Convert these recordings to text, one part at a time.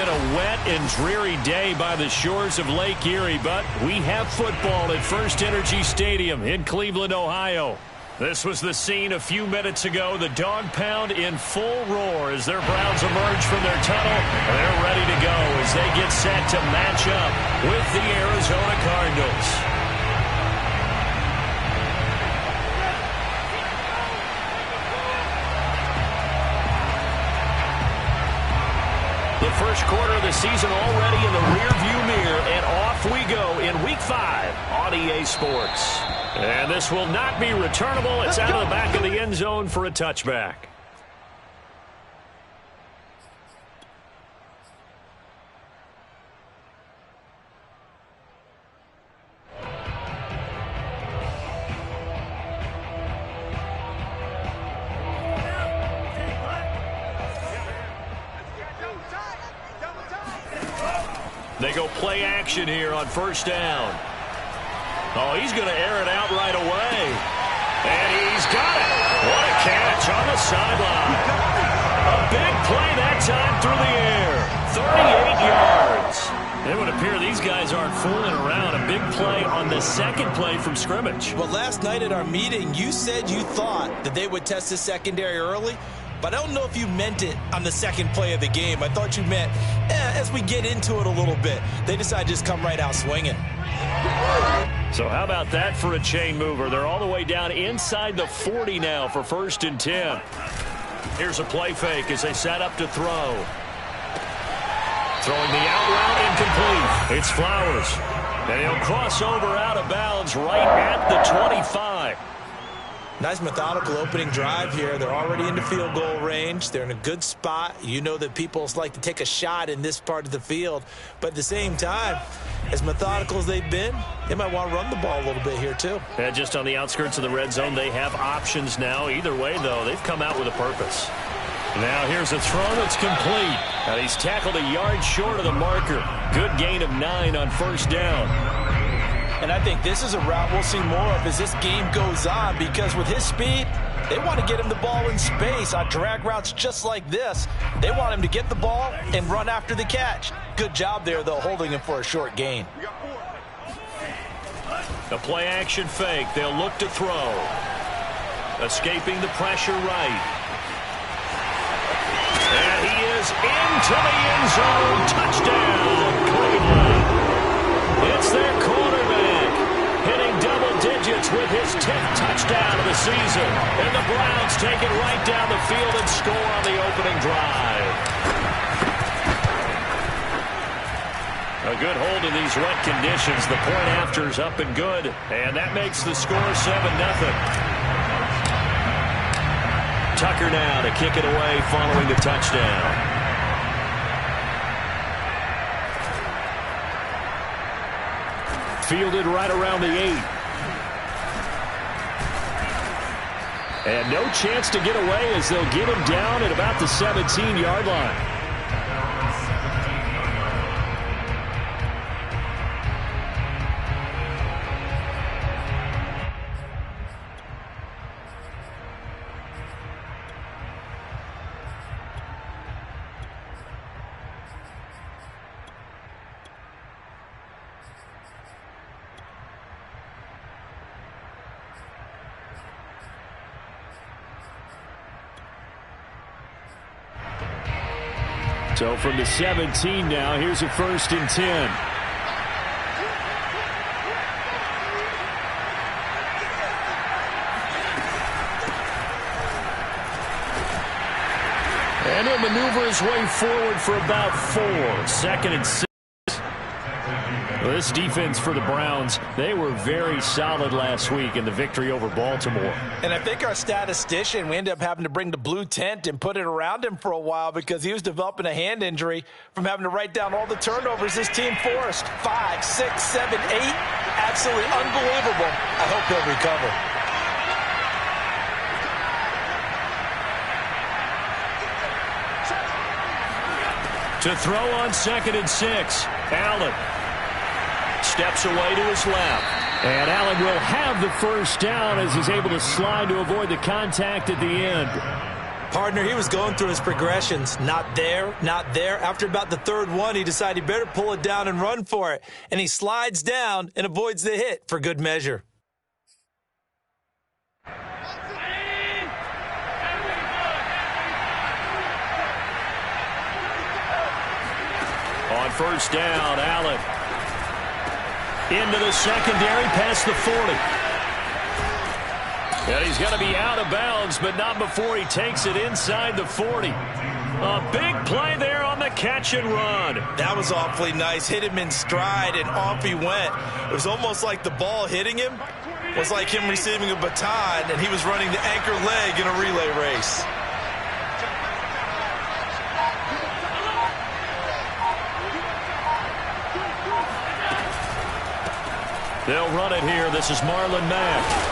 been a wet and dreary day by the shores of Lake Erie, but we have football at First Energy Stadium in Cleveland, Ohio. This was the scene a few minutes ago. The dog pound in full roar as their Browns emerge from their tunnel. They're ready to go as they get set to match up with the Arizona Cardinals. The first quarter of the season already in the rearview mirror, and off we go in Week 5 on EA Sports. And this will not be returnable. It's out of the back of the end zone for a touchback. They go play action here on first down. Oh, he's going to air it out right away. And he's got it. What a catch on the sideline. A big play that time through the air. 38 yards. It would appear these guys aren't fooling around. A big play on the second play from scrimmage. Well, last night at our meeting, you said you thought that they would test the secondary early. But I don't know if you meant it on the second play of the game. I thought you meant, as we get into it a little bit, they decide to just come right out swinging. So how about that for a chain mover? They're all the way down inside the 40 now for 1st and 10. Here's a play fake as they set up to throw. Throwing the out route incomplete. It's Flowers. And he'll cross over out of bounds right at the 25. Nice methodical opening drive here. They're already into field goal range. They're in a good spot. You know that people like to take a shot in this part of the field. But at the same time, as methodical as they've been, they might want to run the ball a little bit here too. Yeah, just on the outskirts of the red zone, they have options now. Either way, though, they've come out with a purpose. Now here's a throw that's complete. And he's tackled a yard short of the marker. Good gain of 9 on first down. And I think this is a route we'll see more of as this game goes on, because with his speed, they want to get him the ball in space on drag routes just like this. They want him to get the ball and run after the catch. Good job there, though, holding him for a short gain. A play action fake. They'll look to throw. Escaping the pressure right. And he is into the end zone. Touchdown, Cleveland. It's their quarterback hitting double digits with his 10th touchdown of the season. And the Browns take it right down the field and score on the opening drive. A good hold in these wet conditions. The point after is up and good. And that makes the score 7-0. Tucker now to kick it away following the touchdown. Fielded right around the 8. And no chance to get away as they'll get him down at about the 17-yard line. So from the 17 now, here's a 1st and 10. And he'll maneuver his way forward for about 4. 2nd and 6. Well, this defense for the Browns, they were very solid last week in the victory over Baltimore. And I think our statistician, we ended up having to bring the blue tent and put it around him for a while because he was developing a hand injury from having to write down all the turnovers this team forced. 5, 6, 7, 8. Absolutely unbelievable. I hope he'll recover. To throw on 2nd and 6, Allen steps away to his left. And Allen will have the first down as he's able to slide to avoid the contact at the end. Partner, he was going through his progressions. Not there, not there. After about the third one, he decided he better pull it down and run for it. And he slides down and avoids the hit for good measure. On first down, Allen. Into the secondary, past the 40. And he's going to be out of bounds, but not before he takes it inside the 40. A big play there on the catch and run. That was awfully nice. Hit him in stride, and off he went. It was almost like the ball hitting him was like him receiving a baton, and he was running the anchor leg in a relay race. They'll run it here. This is Marlon Mack.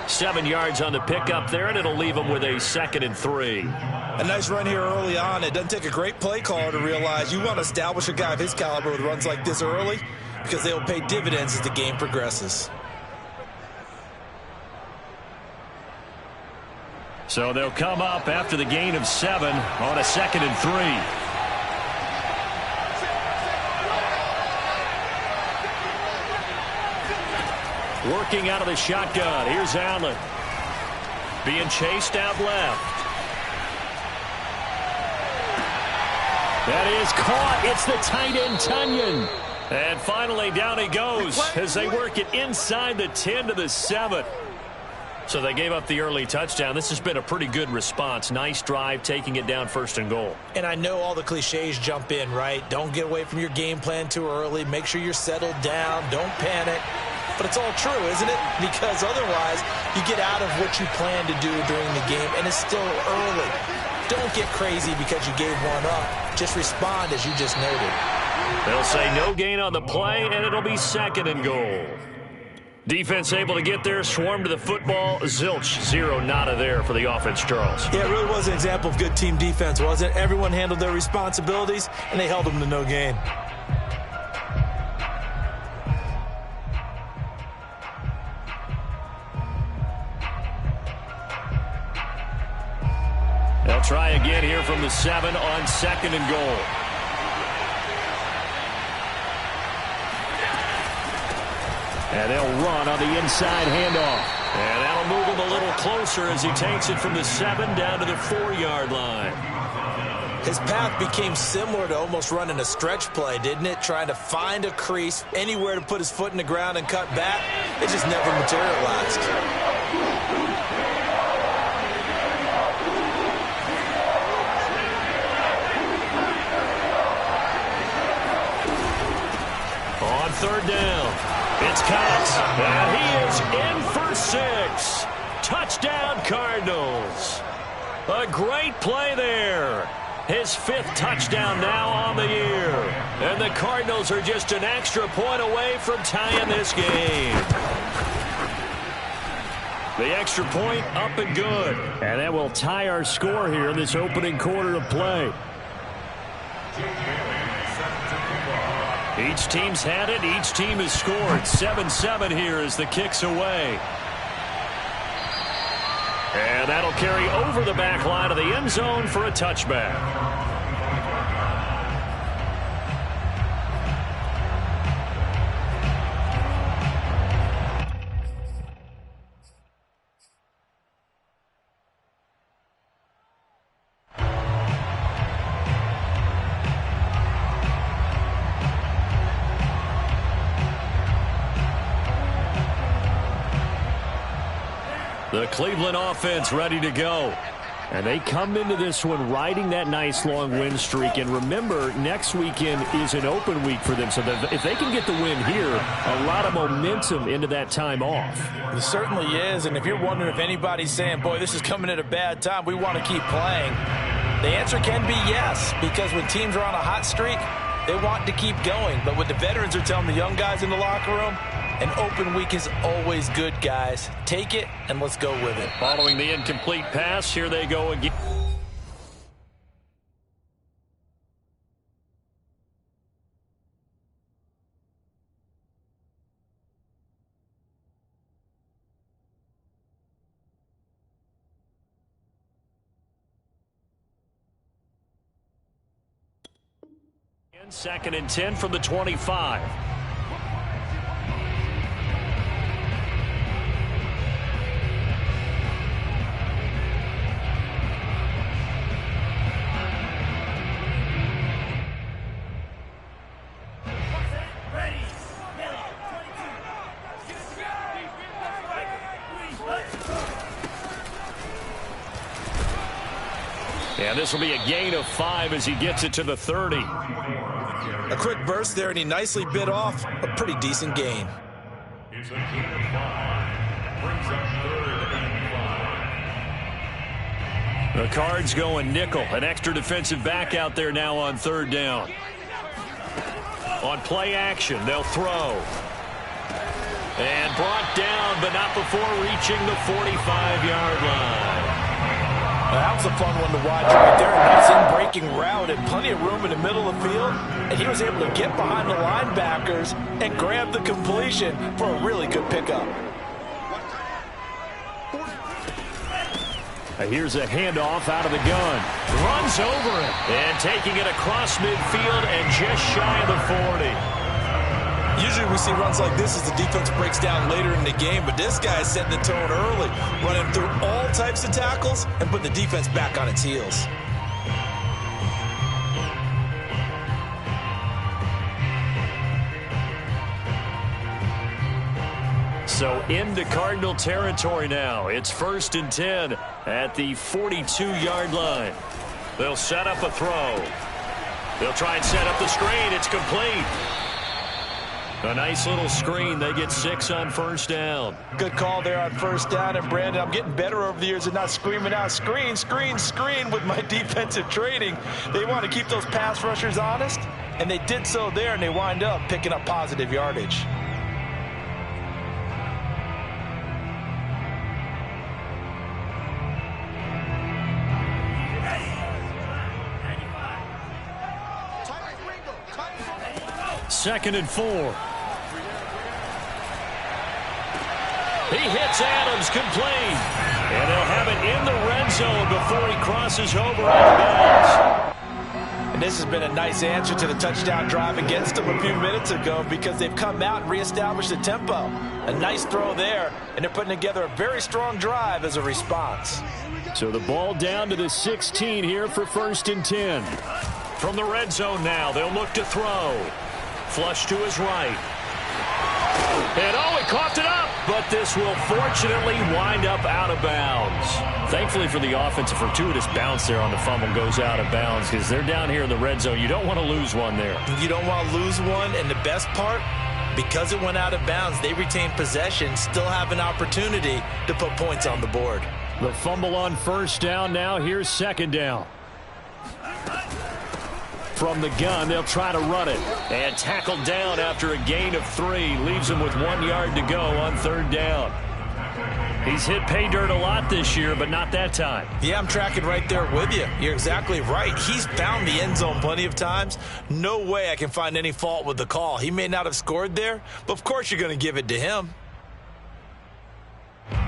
7 yards on the pickup there, and it'll leave them with a 2nd and 3. A nice run here early on. It doesn't take a great play caller to realize you want to establish a guy of his caliber with runs like this early because they will pay dividends as the game progresses. So they'll come up after the gain of 7 on a 2nd and 3. Working out of the shotgun. Here's Allen. Being chased out left. That is caught. It's the tight end, Tunyon. And finally down he goes as they work it inside the 10 to the 7. So they gave up the early touchdown. This has been a pretty good response. Nice drive, taking it down 1st and goal. And I know all the cliches jump in, right? Don't get away from your game plan too early. Make sure you're settled down. Don't panic. But it's all true, isn't it? Because otherwise, you get out of what you plan to do during the game, and it's still early. Don't get crazy because you gave one up. Just respond as you just noted. They'll say no gain on the play, and it'll be 2nd and goal. Defense able to get there, swarm to the football. Zilch, 0 nada there for the offense, Charles. Yeah, it really was an example of good team defense, wasn't it? Everyone handled their responsibilities, and they held them to no gain. They'll try again here from the 7 on 2nd and goal. And they'll run on the inside handoff. And that'll move him a little closer as he takes it from the 7 down to the 4-yard line. His path became similar to almost running a stretch play, didn't it? Trying to find a crease, anywhere to put his foot in the ground and cut back. It just never materialized. On 3rd down, it's Cox, and he is in for 6. Touchdown, Cardinals. A great play there. His 5th touchdown now on the year. And the Cardinals are just an extra point away from tying this game. The extra point up and good. And that will tie our score here in this opening quarter of play. Each team's had it. Each team has scored. 7-7 here as the kick's away. And that'll carry over the back line of the end zone for a touchback. The Cleveland offense ready to go. And they come into this one riding that nice long win streak. And remember, next weekend is an open week for them. So if they can get the win here, a lot of momentum into that time off. It certainly is. And if you're wondering if anybody's saying, boy, this is coming at a bad time, we want to keep playing, the answer can be yes. Because when teams are on a hot streak, they want to keep going. But what the veterans are telling the young guys in the locker room, an open week is always good, guys. Take it, and let's go with it. Following the incomplete pass, here they go again. Second and 10 from the 25. And this will be a gain of 5 as he gets it to the 30. A quick burst there, and he nicely bit off a pretty decent gain. It's a gain of 5. Brings up 3rd and 5. The Cards going nickel. An extra defensive back out there now on 3rd down. On play action, they'll throw. And brought down, but not before reaching the 45-yard line. That was a fun one to watch right there. A nice in-breaking route and plenty of room in the middle of the field. And he was able to get behind the linebackers and grab the completion for a really good pickup. Here's a handoff out of the gun. Runs over it. And taking it across midfield and just shy of the 40. Usually we see runs like this as the defense breaks down later in the game, but this guy is setting the tone early, running through all types of tackles and putting the defense back on its heels. So into Cardinal territory now. It's 1st and 10 at the 42-yard line. They'll set up a throw. They'll try and set up the screen. It's complete. A nice little screen. They get 6 on 1st down. Good call there on 1st down. And, Brandon, I'm getting better over the years at not screaming out, screen, screen, screen with my defensive training. They want to keep those pass rushers honest, and they did so there, and they wind up picking up positive yardage. Second and 4. He hits Adams complete. And they'll have it in the red zone before he crosses over out of bounds. And this has been a nice answer to the touchdown drive against them a few minutes ago because they've come out and reestablished the tempo. A nice throw there, and they're putting together a very strong drive as a response. So the ball down to the 16 here for 1st and 10. From the red zone now, they'll look to throw. Flush to his right. And he coughed it up, but this will fortunately wind up out of bounds. Thankfully for the offense, a fortuitous bounce there on the fumble goes out of bounds because they're down here in the red zone. You don't want to lose one there. You don't want to lose one, and the best part, because it went out of bounds, they retain possession, still have an opportunity to put points on the board. The fumble on 1st down now. Here's 2nd down. From the gun, they'll try to run it. And tackled down after a gain of 3. Leaves him with 1 yard to go on 3rd down. He's hit pay dirt a lot this year, but not that time. Yeah, I'm tracking right there with you. You're exactly right. He's found the end zone plenty of times. No way I can find any fault with the call. He may not have scored there, but of course you're going to give it to him.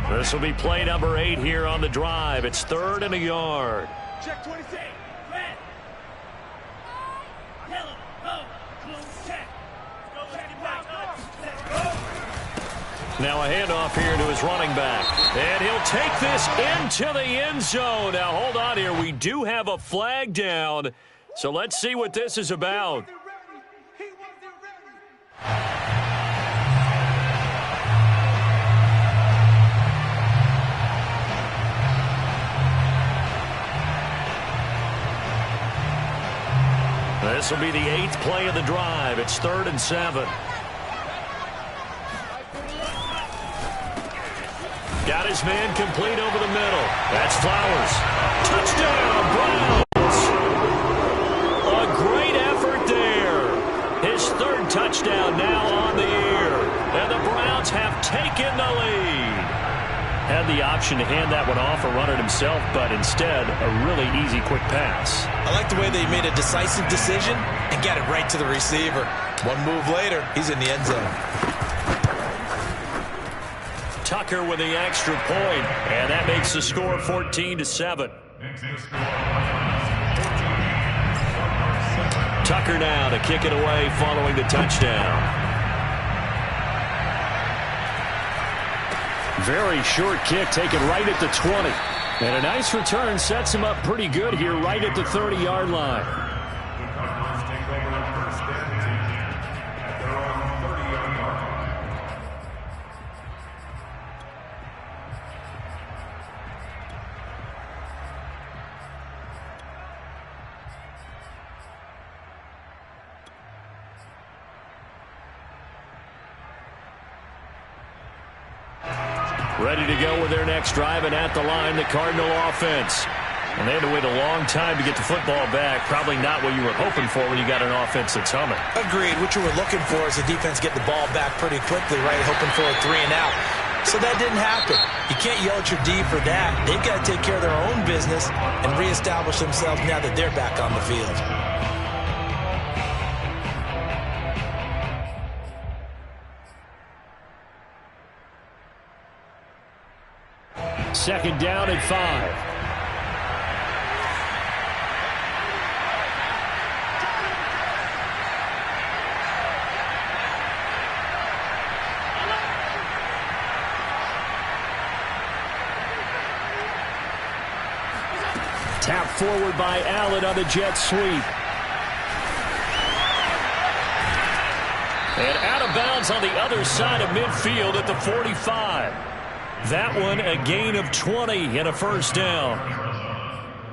This will be play number 8 here on the drive. It's 3rd and a yard. Check 26. Red. Yellow. Go. Blue. Check. Go check it back. Go. Now a handoff here to his running back. And he'll take this into the end zone. Now hold on here. We do have a flag down. So let's see what this is about. This will be the 8th play of the drive. It's 3rd and 7. Got his man complete over the middle. That's Flowers. Touchdown, Browns. A great effort there. His 3rd touchdown now on the year. And the Browns have taken the lead. Had the option to hand that one off or run it himself, but instead, a really easy, quick pass. I like the way they made a decisive decision and got it right to the receiver. One move later, he's in the end zone. Tucker with the extra point, and that makes the score 14-7. Tucker now to kick it away following the touchdown. Very short kick taken right at the 20. And a nice return sets him up pretty good here right at the 30-yard line. Ready to go with their next drive, and at the line, the Cardinal offense. And they had to wait a long time to get the football back. Probably not what you were hoping for when you got an offense that's humming. Agreed. What you were looking for is the defense get the ball back pretty quickly, right? Hoping for a 3 and out. So that didn't happen. You can't yell at your D for that. They've got to take care of their own business and reestablish themselves now that they're back on the field. Second down at 5. Tap forward by Allen on the jet sweep. And out of bounds on the other side of midfield at the 45. That one a gain of 20 and a first down.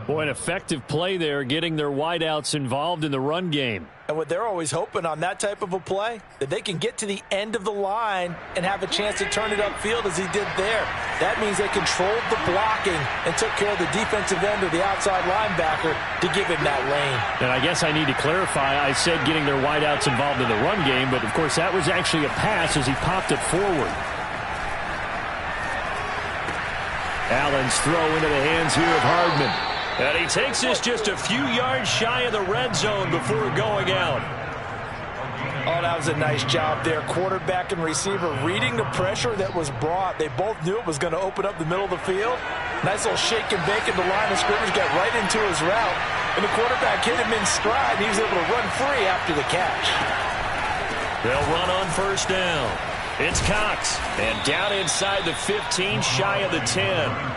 Boy, an effective play there, getting their wideouts involved in the run game. And what they're always hoping on that type of a play, that they can get to the end of the line and have a chance to turn it upfield as he did there. That means they controlled the blocking and took care of the defensive end or the outside linebacker to give him that lane. And I guess I need to clarify, I said getting their wideouts involved in the run game, but of course that was actually a pass as he popped it forward. Allen's throw into the hands here of Hardman. And he takes this just a few yards shy of the red zone before going out. Oh, that was a nice job there. Quarterback and receiver reading the pressure that was brought. They both knew it was going to open up the middle of the field. Nice little shake and bake in the line of scrimmage, got right into his route. And the quarterback hit him in stride, and he was able to run free after the catch. They'll run on first down. It's Cox. And down inside the 15, shy of the 10.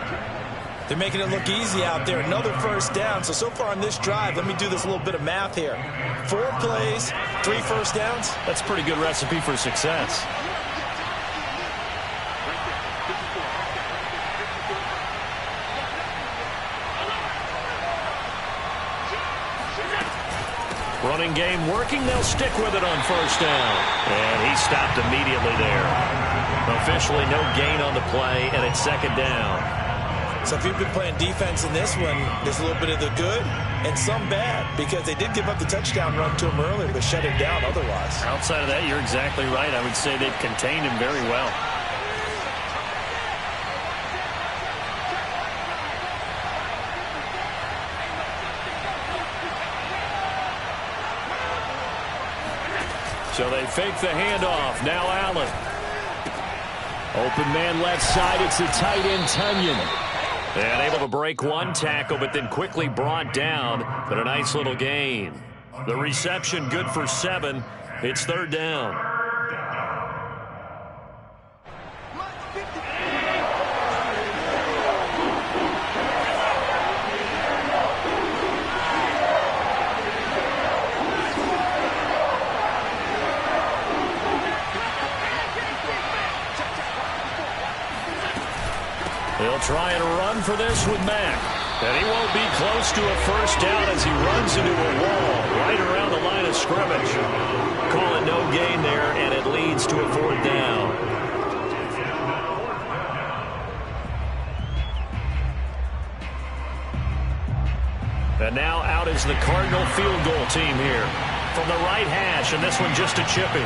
They're making it look easy out there. Another first down. So far on this drive, let me do this little bit of math here. 4 plays, 3 first downs. That's a pretty good recipe for success. Running game working. They'll stick with it on first down. And he stopped immediately there. Officially no gain on the play, and it's second down. So if you've been playing defense in this one, there's a little bit of the good and some bad, because they did give up the touchdown run to him earlier, but shut him down otherwise. Outside of that, you're exactly right. I would say they've contained him very well. So they fake the handoff. Now Allen. Open man left side. It's the tight end, Tunyon. And able to break one tackle, but then quickly brought down. But a nice little gain. The reception good for 7. It's third down. They'll try and run for this with Mack. And he won't be close to a first down as he runs into a wall right around the line of scrimmage. Call it no gain there, and it leads to a 4th down. And now out is the Cardinal field goal team here. From the right hash, and this one just a chippy.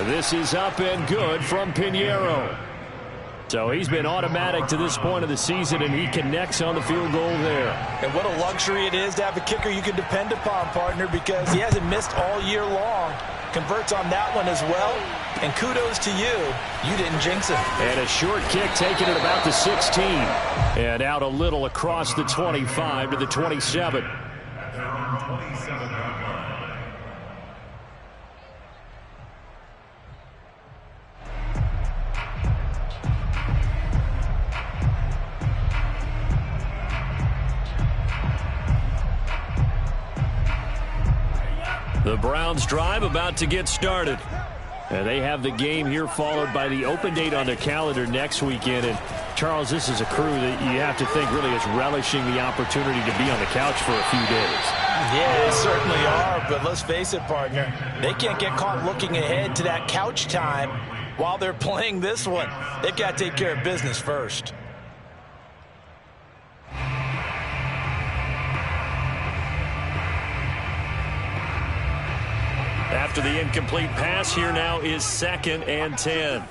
This is up and good from Pinheiro. So he's been automatic to this point of the season, and he connects on the field goal there. And what a luxury it is to have a kicker you can depend upon, partner, because he hasn't missed all year long. Converts on that one as well. And kudos to you. You didn't jinx him. And a short kick taken at about the 16. And out a little across the 25 to the 27. The Browns drive about to get started. And they have the game here followed by the open date on their calendar next weekend. And Charles, this is a crew that you have to think really is relishing the opportunity to be on the couch for a few days. Yeah, they certainly are, but let's face it, partner. They can't get caught looking ahead to that couch time while they're playing this one. They've got to take care of business first. After the incomplete pass, here now is 2nd and 10.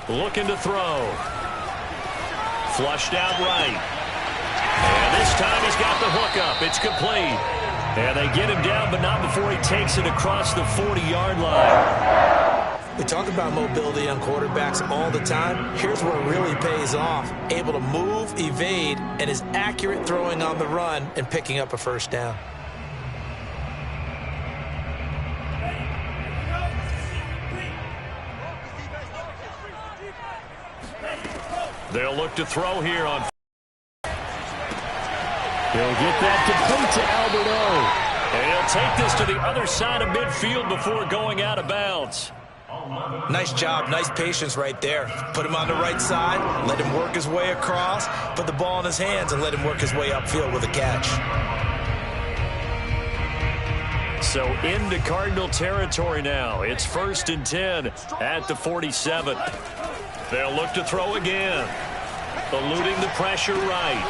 Looking to throw. Flushed out right. And this time he's got the hook up. It's complete. And they get him down, but not before he takes it across the 40-yard line. We talk about mobility on quarterbacks all the time. Here's where it really pays off. Able to move, evade, and is accurate throwing on the run and picking up a first down. They'll look to throw here on. He'll get that complete to Alberto. And he'll take this to the other side of midfield before going out of bounds. Nice job, nice patience right there. Put him on the right side, let him work his way across, put the ball in his hands, and let him work his way upfield with a catch. So into Cardinal territory now. It's 1st and 10 at the 47. They'll look to throw again. Eluding the pressure right.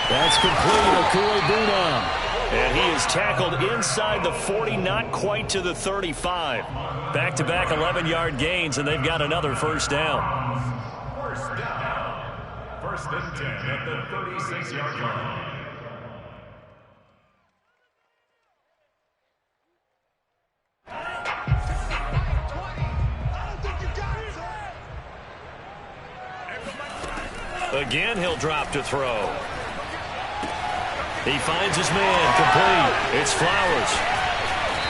That's complete. Okuebuna. And he is tackled inside the 40, not quite to the 35. Back-to-back 11-yard gains, and they've got another first down. First down. 1st and 10 at the 36-yard line. Again, he'll drop to throw. He finds his man, complete. It's Flowers.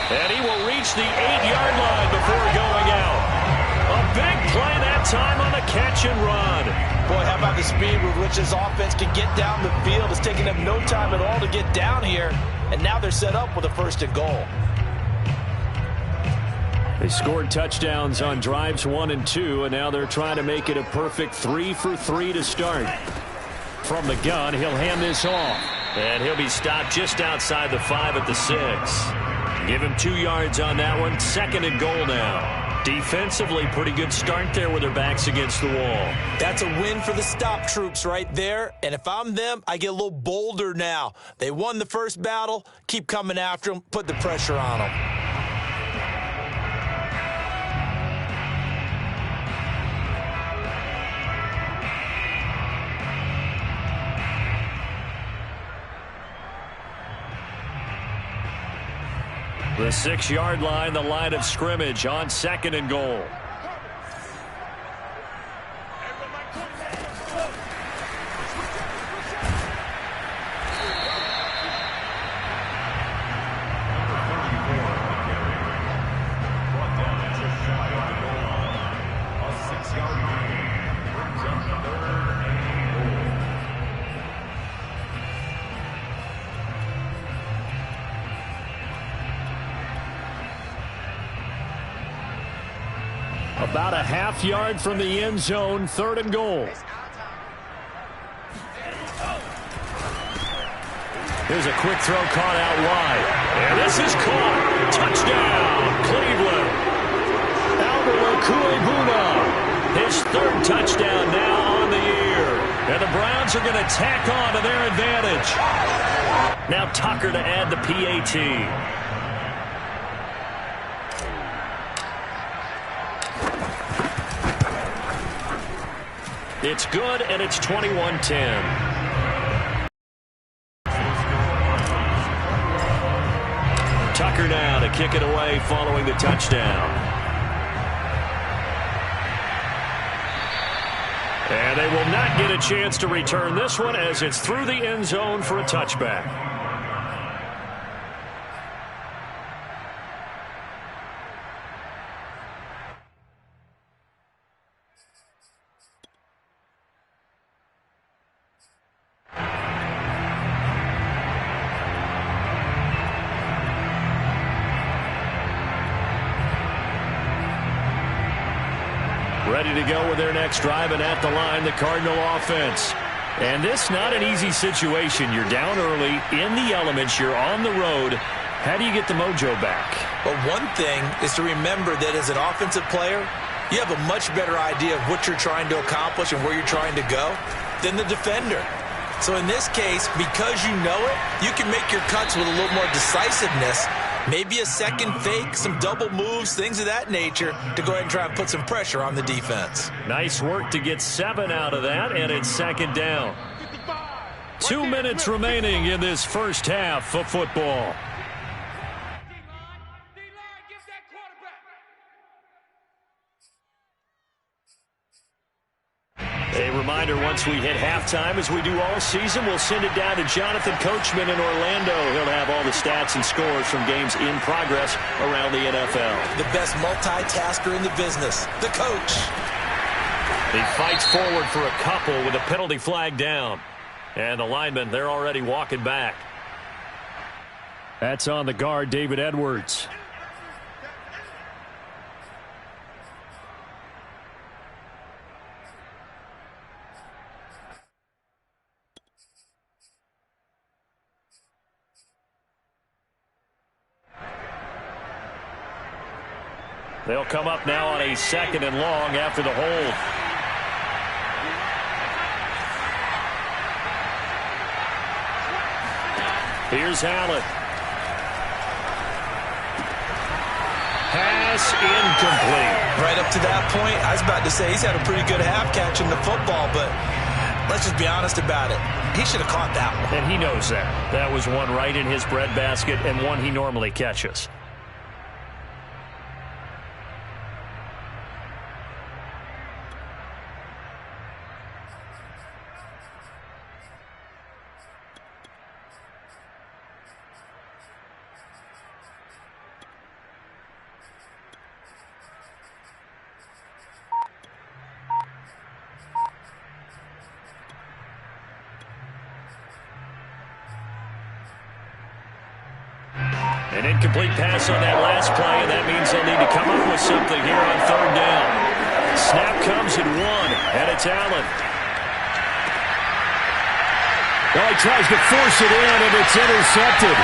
And he will reach the 8-yard line before going out. A big play that time on the catch and run. Boy, how about the speed with which this offense can get down the field? It's taking them no time at all to get down here. And now they're set up with a 1st and goal. They scored touchdowns on drives 1 and 2, and now they're trying to make it a perfect 3 for 3 to start. From the gun, he'll hand this off. And he'll be stopped just outside the 5 at the 6. Give him 2 yards on that one. 2nd and goal now. Defensively, pretty good start there with their backs against the wall. That's a win for the stop troops right there. And if I'm them, I get a little bolder now. They won the first battle. Keep coming after them. Put the pressure on them. The 6-yard line, the line of scrimmage on 2nd and goal. About a half yard from the end zone, 3rd and goal. Here's a quick throw caught out wide. And this is caught. Touchdown, Cleveland. Albert Okuebuna. His 3rd touchdown now on the year. And the Browns are going to tack on to their advantage. Now Tucker to add the PAT. It's good, and it's 21-10. Tucker now to kick it away following the touchdown. And they will not get a chance to return this one as it's through the end zone for a touchback. Ready to go with their next drive, and at the line, the Cardinal offense. And this not an easy situation. You're down early, in the elements, you're on the road. How do you get the mojo back? Well, one thing is to remember that as an offensive player, you have a much better idea of what you're trying to accomplish and where you're trying to go than the defender. So in this case, because you know it, you can make your cuts with a little more decisiveness. Maybe a second fake, some double moves, things of that nature to go ahead and try and put some pressure on the defense. Nice work to get 7 out of that, and it's second down. 2 minutes remaining in this first half of football. A reminder, once we hit halftime, as we do all season, we'll send it down to Jonathan Coachman in Orlando. He'll have all the stats and scores from games in progress around the NFL. The best multitasker in the business, the coach. He fights forward for a couple with a penalty flag down. And the linemen, they're already walking back. That's on the guard, David Edwards. They'll come up now on a 2nd and long after the hold. Here's Allen. Pass incomplete. Right up to that point, I was about to say he's had a pretty good half catching the football, but let's just be honest about it. He should have caught that one. And he knows that. That was one right in his breadbasket and one he normally catches. An incomplete pass on that last play, and that means they'll need to come up with something here on 3rd down. Snap comes at 1, and it's Allen. Well, he tries to force it in, and it's intercepted.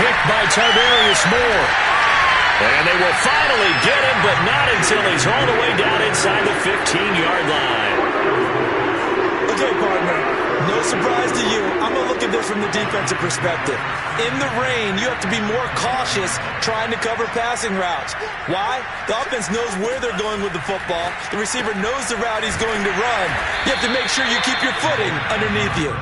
Picked by Tarvarius Moore. And they will finally get him, but not until he's all the way down inside the 15-yard line. Okay, partner, no surprise to you. I'm going to look at this from the defensive perspective. In the rain, you have to be more cautious trying to cover passing routes. Why? The offense knows where they're going with the football. The receiver knows the route he's going to run. You have to make sure you keep your footing underneath you.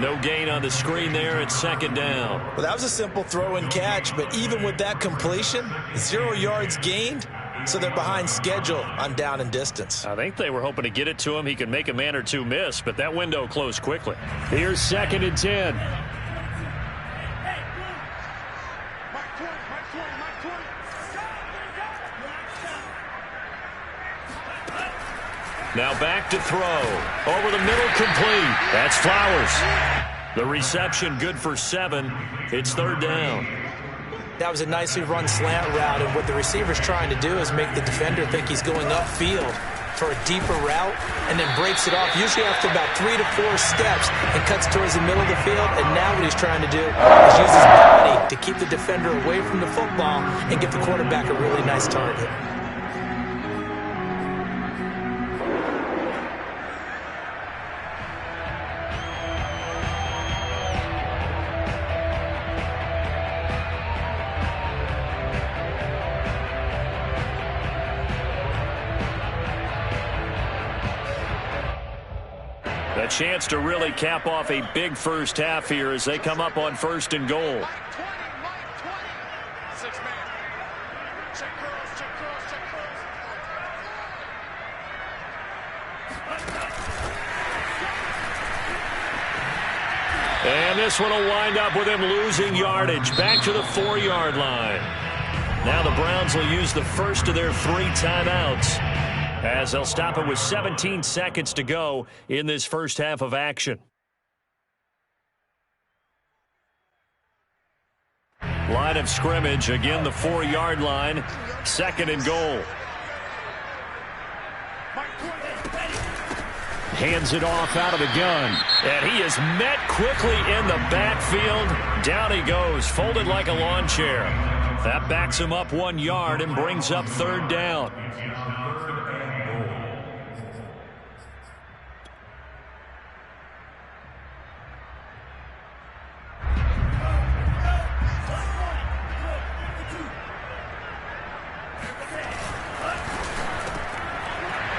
No gain on the screen there. It's 2nd down. Well, that was a simple throw and catch, but even with that completion, 0 yards gained, so they're behind schedule on down and distance. I think they were hoping to get it to him. He could make a man or two miss, but that window closed quickly. Here's 2nd and 10. Now back to throw. Over the middle, complete. That's Flowers. The reception good for 7. It's 3rd down. That was a nicely run slant route, and what the receiver's trying to do is make the defender think he's going upfield for a deeper route, and then breaks it off, usually after about 3 to 4 steps, and cuts towards the middle of the field. And now what he's trying to do is use his body to keep the defender away from the football and give the quarterback a really nice target. A chance to really cap off a big first half here as they come up on 1st and goal. And this one will wind up with him losing yardage back to the 4-yard line. Now the Browns will use the first of their 3 timeouts as they'll stop it with 17 seconds to go in this first half of action. Line of scrimmage, again the 4-yard line, 2nd and goal. Hands it off out of the gun. And he is met quickly in the backfield. Down he goes, folded like a lawn chair. That backs him up 1 yard and brings up 3rd down.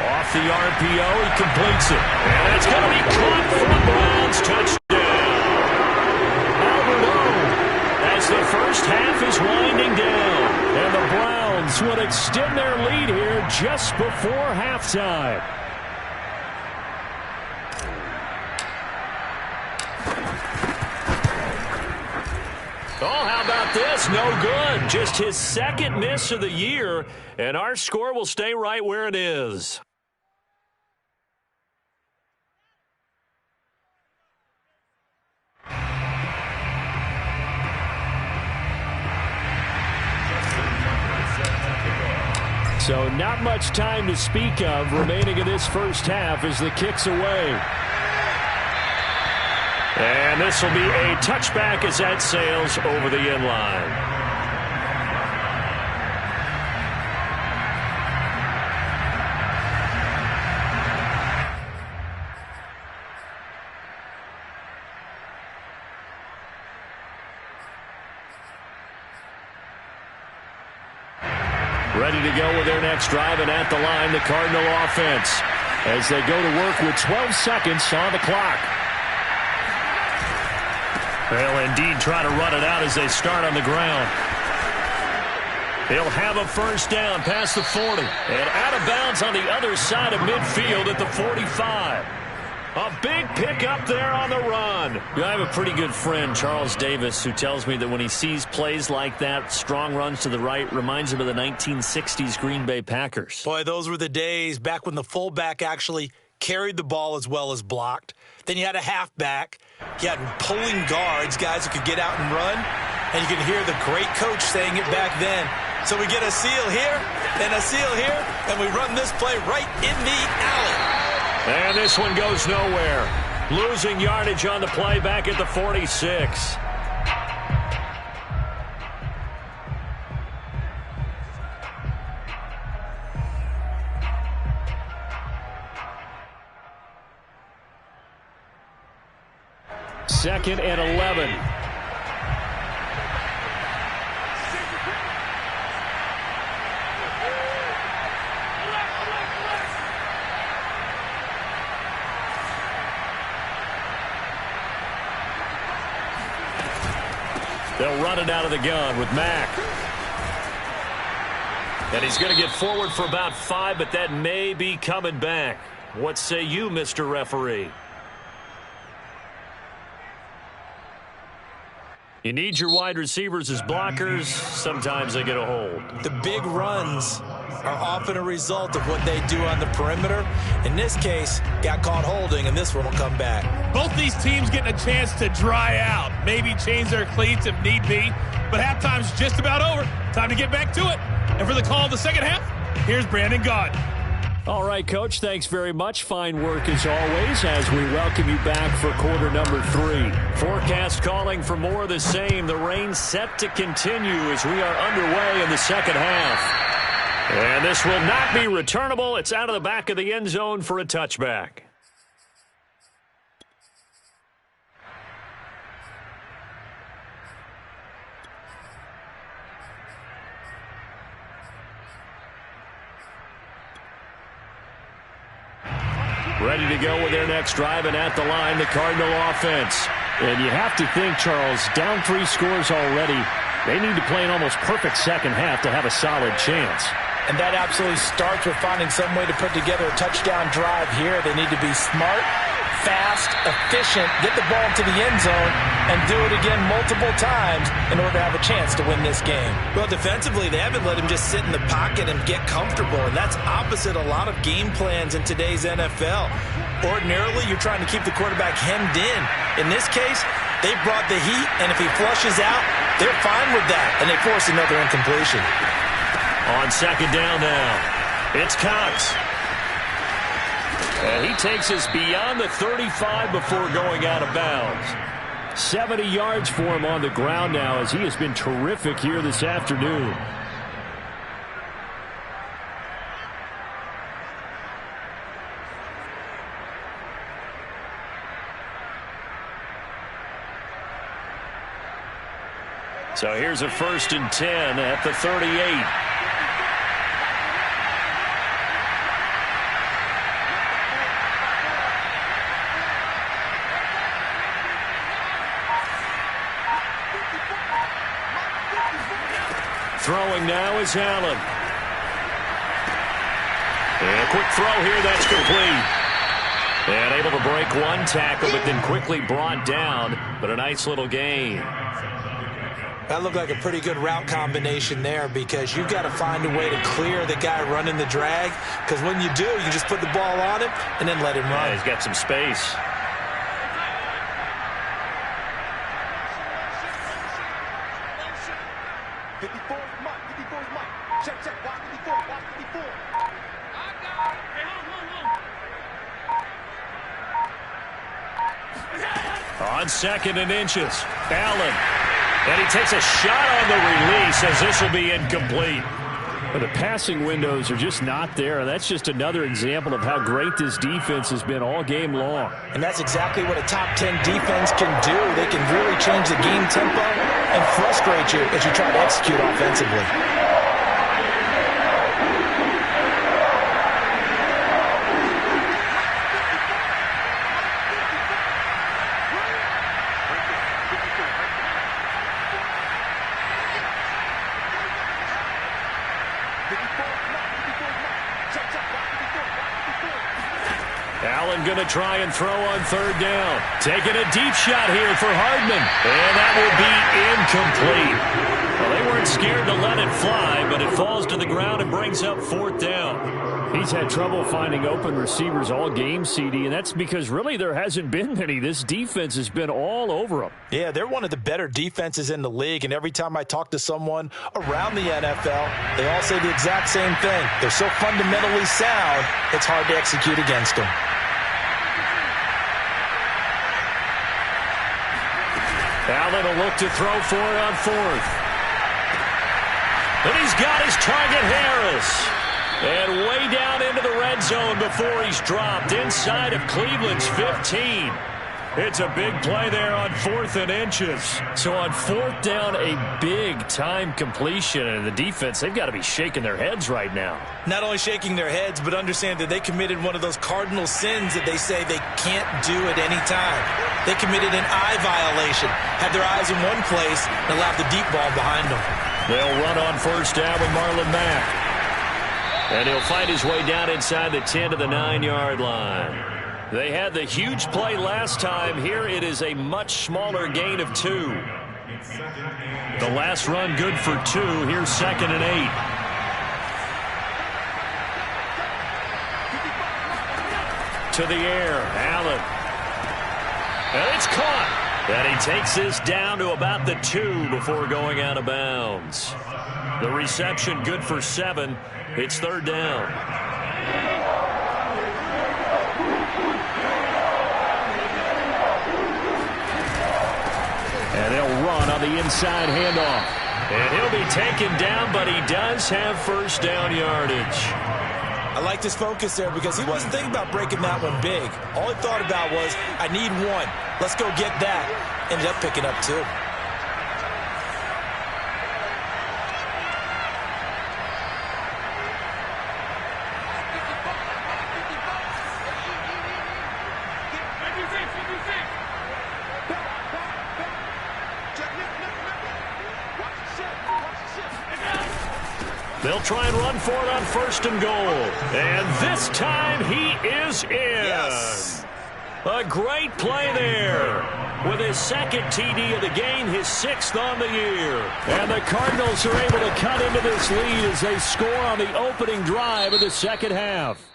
Off the RPO, he completes it. And it's going to be caught for the Browns. Touchdown. Albert O, as the first half is winding down. And the Browns would extend their lead here just before halftime. Oh, how about this? No good. Just his 2nd miss of the year. And our score will stay right where it is. So not much time to speak of remaining in this first half as the kick's away. And this will be a touchback as that sails over the end line. Ready to go with their next drive, and at the line, the Cardinal offense as they go to work with 12 seconds on the clock. They'll indeed try to run it out as they start on the ground. They'll have a first down past the 40 and out of bounds on the other side of midfield at the 45. A big pickup there on the run. I have a pretty good friend, Charles Davis, who tells me that when he sees plays like that, strong runs to the right, reminds him of the 1960s Green Bay Packers. Boy, those were the days back when the fullback actually carried the ball as well as blocked. Then you had a halfback. You had pulling guards, guys who could get out and run. And you can hear the great coach saying it back then. So we get a seal here and a seal here, and we run this play right in the alley. And this one goes nowhere. Losing yardage on the play back at the 46. Second and 11. They'll run it out of the gun with Mack. And he's going to get forward for about 5, but that may be coming back. What say you, Mr. Referee? You need your wide receivers as blockers. Sometimes they get a hold. The big runs are often a result of what they do on the perimeter. In this case, got caught holding, and this one will come back. Both these teams getting a chance to dry out, maybe change their cleats if need be. But halftime's just about over. Time to get back to it. And for the call of the second half, here's Brandon Gaud. All right, Coach, thanks very much. Fine work as always as we welcome you back for quarter number 3. Forecast calling for more of the same. The rain set to continue as we are underway in the second half. And this will not be returnable. It's out of the back of the end zone for a touchback. Ready to go with their next drive, and at the line, the Cardinal offense. And you have to think, Charles, down 3 scores already. They need to play an almost perfect second half to have a solid chance. And that absolutely starts with finding some way to put together a touchdown drive here. They need to be smart, fast, efficient, get the ball into the end zone, and do it again multiple times in order to have a chance to win this game. Well, defensively, they haven't let him just sit in the pocket and get comfortable, and that's opposite a lot of game plans in today's NFL. Ordinarily, you're trying to keep the quarterback hemmed in. In this case, they brought the heat, and if he flushes out, they're fine with that, and they force another incompletion. On second down now, it's Cox. And he takes us beyond the 35 before going out of bounds. 70 yards for him on the ground now, as he has been terrific here this afternoon. So here's a 1st and 10 at the 38. Throwing now is Allen. And a quick throw here, that's complete. And able to break one tackle, but then quickly brought down. But a nice little gain. That looked like a pretty good route combination there, because you've got to find a way to clear the guy running the drag, because when you do, you just put the ball on him and then let him run. Yeah, he's got some space. On 2nd and inches, Allen. And he takes a shot on the release, as this will be incomplete. But the passing windows are just not there. That's just another example of how great this defense has been all game long. And that's exactly what a top 10 defense can do. They can really change the game tempo and frustrate you as you try to execute offensively. Allen going to try and throw on 3rd down. Taking a deep shot here for Hardman. And that will be incomplete. Well, they weren't scared to let it fly, but it falls to the ground and brings up 4th down. He's had trouble finding open receivers all game, CD, and that's because really there hasn't been many. This defense has been all over them. Yeah, they're one of the better defenses in the league, and every time I talk to someone around the NFL, they all say the exact same thing. They're so fundamentally sound, it's hard to execute against them. Allen will look to throw for it on 4th. And he's got his target, Harris. And way down into the red zone before he's dropped inside of Cleveland's 15. It's a big play there on 4th and inches. So on 4th down, a big-time completion. And the defense, they've got to be shaking their heads right now. Not only shaking their heads, but understand that they committed one of those cardinal sins that they say they can't do at any time. They committed an eye violation, had their eyes in one place, and allowed the deep ball behind them. They'll run on 1st down with Marlon Mack. And he'll find his way down inside the 10 to the 9-yard line. They had the huge play last time. Here it is a much smaller gain of 2. The last run good for 2. Here's 2nd and 8. To the air, Allen. And it's caught. And he takes this down to about the 2 before going out of bounds. The reception good for 7. It's 3rd down. And they'll run on the inside handoff. And he'll be taken down, but he does have 1st down yardage. I like this focus there because he wasn't thinking about breaking that one big. All he thought about was, I need 1. Let's go get that. Ended up picking up 2. They'll try and run for it on 1st and goal. And this time he is in. Yes. A great play there. With his 2nd TD of the game, his 6th on the year. And the Cardinals are able to cut into this lead as they score on the opening drive of the second half.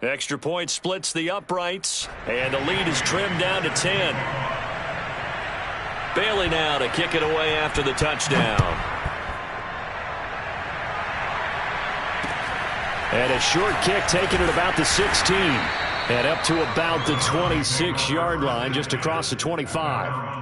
Extra point splits the uprights, and the lead is trimmed down to 10. Bailey now to kick it away after the touchdown. And a short kick taken at about the 16. And up to about the 26-yard line, just across the 25.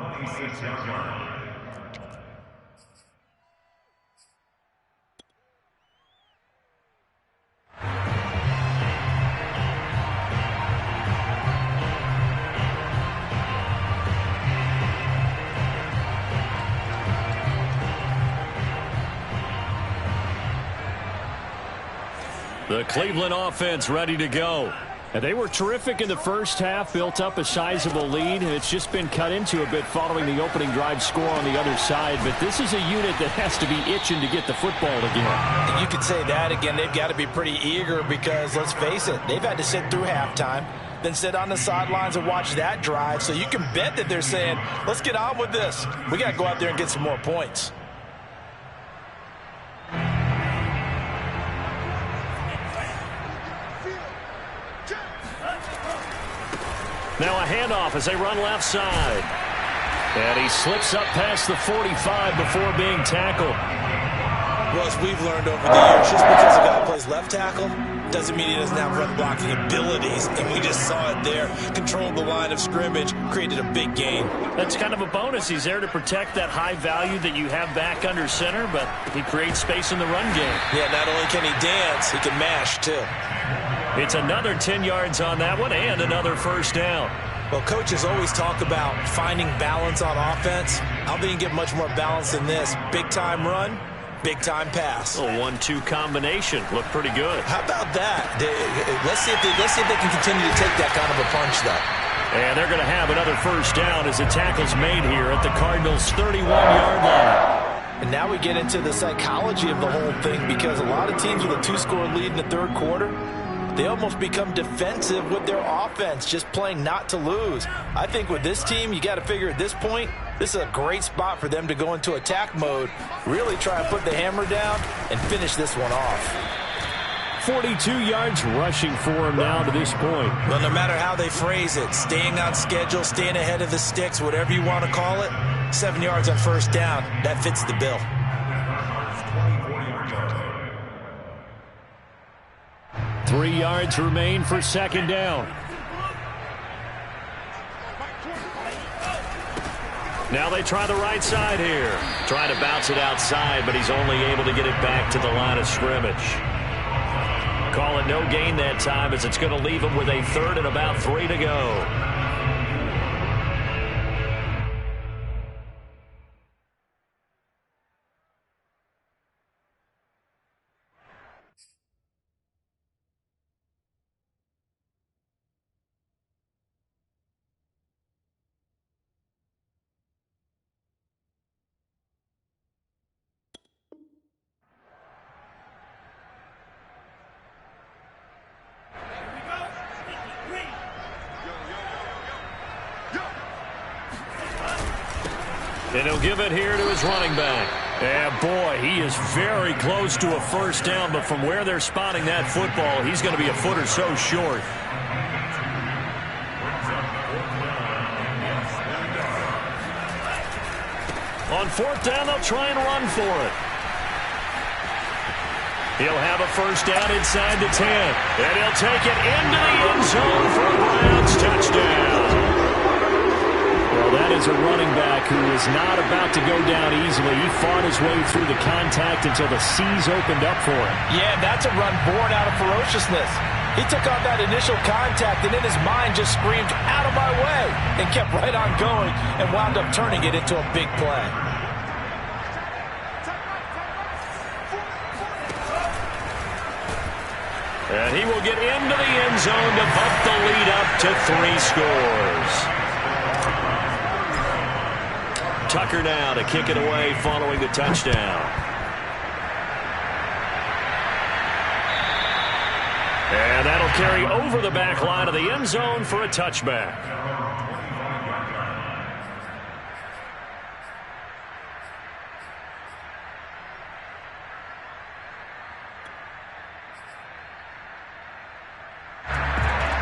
The Cleveland offense ready to go. And they were terrific in the first half, built up a sizable lead, and it's just been cut into a bit following the opening drive score on the other side. But this is a unit that has to be itching to get the football again. You could say that again. They've got to be pretty eager because, let's face it, they've had to sit through halftime, then sit on the sidelines and watch that drive. So you can bet that they're saying, let's get on with this. We got to go out there and get some more points. Now a handoff as they run left side. And he slips up past the 45 before being tackled. Well, as we've learned over the years, just because a guy plays left tackle doesn't mean he doesn't have run blocking abilities. And we just saw it there. Controlled the line of scrimmage, created a big gain. That's kind of a bonus. He's there to protect that high value that you have back under center, but he creates space in the run game. Yeah, not only can he dance, he can mash, too. It's another 10 yards on that one and another 1st down. Well, coaches always talk about finding balance on offense. I don't think you can get much more balance than this. Big-time run, big-time pass. A 1-2 combination. Looked pretty good. How about that? Let's see if they can continue to take that kind of a punch, though. And they're going to have another 1st down as the tackle's made here at the Cardinals' 31-yard line. And now we get into the psychology of the whole thing because a lot of teams with a 2-score lead in the 3rd quarter, they almost become defensive with their offense, just playing not to lose. I think with this team, you got to figure at this point, this is a great spot for them to go into attack mode, really try and put the hammer down and finish this one off. 42 yards rushing for him now to this point. Well, no matter how they phrase it, staying on schedule, staying ahead of the sticks, whatever you want to call it, 7 yards on 1st down, that fits the bill. 3 yards remain for 2nd down. Now they try the right side here. Trying to bounce it outside, but he's only able to get it back to the line of scrimmage. Call it no gain that time as it's going to leave him with a 3rd and about 3 to go. And he'll give it here to his running back. And boy, he is very close to a 1st down, but from where they're spotting that football, he's going to be a foot or so short. On 4th down, they'll try and run for it. He'll have a 1st down inside the 10. And he'll take it into the end zone for a Browns touchdown. Well, that is a running back who is not about to go down easily. He fought his way through the contact until the seas opened up for him. Yeah, that's a run born out of ferociousness. He took on that initial contact and in his mind just screamed, out of my way, and kept right on going and wound up turning it into a big play. And he will get into the end zone to bump the lead up to 3 scores. Tucker now to kick it away following the touchdown. And that'll carry over the back line of the end zone for a touchback.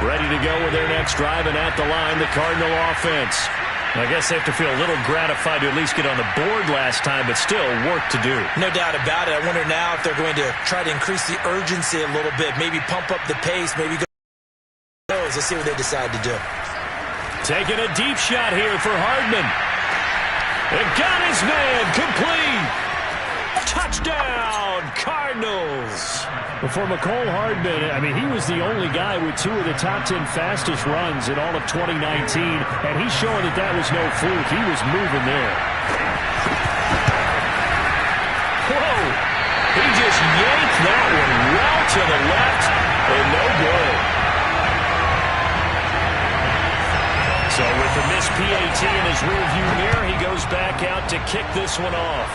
Ready to go with their next drive, and at the line, the Cardinal offense. I guess they have to feel a little gratified to at least get on the board last time, but still work to do. No doubt about it. I wonder now if they're going to try to increase the urgency a little bit, maybe pump up the pace, maybe go. Let's see what they decide to do. Taking a deep shot here for Hardman. And got his man complete. Touchdown, Cardinals. For McCole Hardman, I mean, he was the only guy with 2 of the top 10 fastest runs in all of 2019, and he's showing that that was no fluke. He was moving there. Whoa! He just yanked that one well to the left, and no good. So with the missed PAT in his rearview mirror, he goes back out to kick this one off.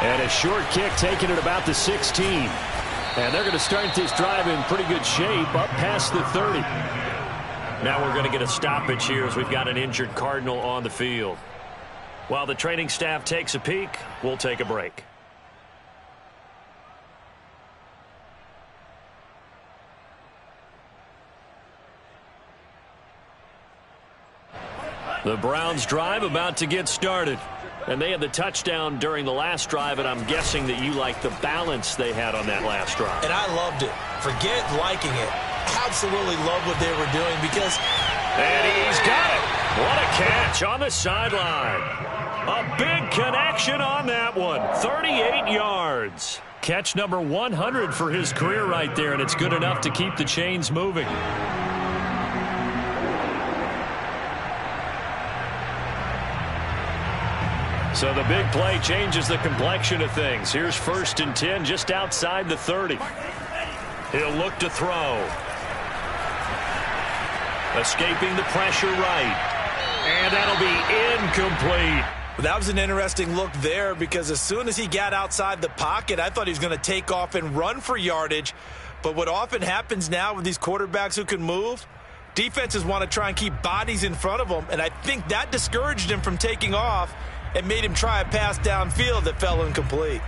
And a short kick taken at about the 16. And they're going to start this drive in pretty good shape up past the 30. Now we're going to get a stoppage here as we've got an injured Cardinal on the field. While the training staff takes a peek, we'll take a break. The Browns drive about to get started. And they had the touchdown during the last drive, and I'm guessing that you like the balance they had on that last drive. And I loved it. Forget liking it. Absolutely love what they were doing because... And he's got it. What a catch on the sideline. A big connection on that one. 38 yards. Catch number 100 for his career right there, and it's good enough to keep the chains moving. So the big play changes the complexion of things. Here's 1st and 10 just outside the 30. He'll look to throw. Escaping the pressure right. And that'll be incomplete. That was an interesting look there because as soon as he got outside the pocket, I thought he was going to take off and run for yardage. But what often happens now with these quarterbacks who can move, defenses want to try and keep bodies in front of them. And I think that discouraged him from taking off and made him try a pass downfield that fell incomplete.